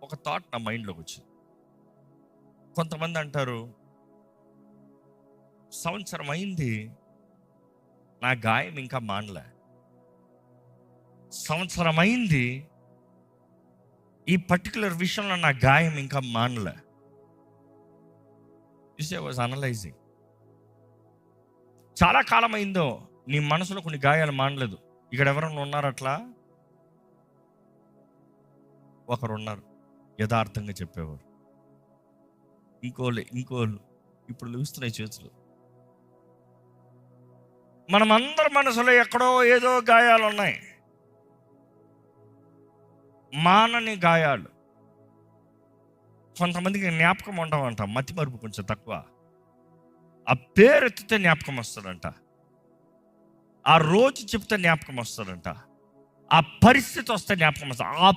ఒక థాట్ నా మైండ్లోకి వచ్చింది. కొంతమంది అంటారు, సంవత్సరం అయింది, నా గాయం ఇంకా మానలే. సంవత్సరం అయింది, ఈ పర్టికులర్ విషయంలో నా గాయం ఇంకా మానలే. I was analysing. చాలా కాలం అయిందో నీ మనసులో కొన్ని గాయాలు మానలేదు. ఇక్కడ ఎవరైనా ఉన్నారు అట్లా? ఒకరు ఉన్నారు యథార్థంగా చెప్పేవారు. ఇంకోళ్ళు ఇప్పుడు లూస్తున్నాయి చేతులు. మనమందరి మనసులో ఎక్కడో ఏదో గాయాలు ఉన్నాయి, మానని గాయాలు. కొంతమందికి జ్ఞాపకం ఉండవంట, మతి మరుపు కొంచెం తక్కువ. ఆ పేరు ఎత్తితే జ్ఞాపకం వస్తుందంట, ఆ రోజు చెప్తే జ్ఞాపకం వస్తుందంట, ఆ పరిస్థితి వస్తే జ్ఞాపకం వస్తుంది. ఆ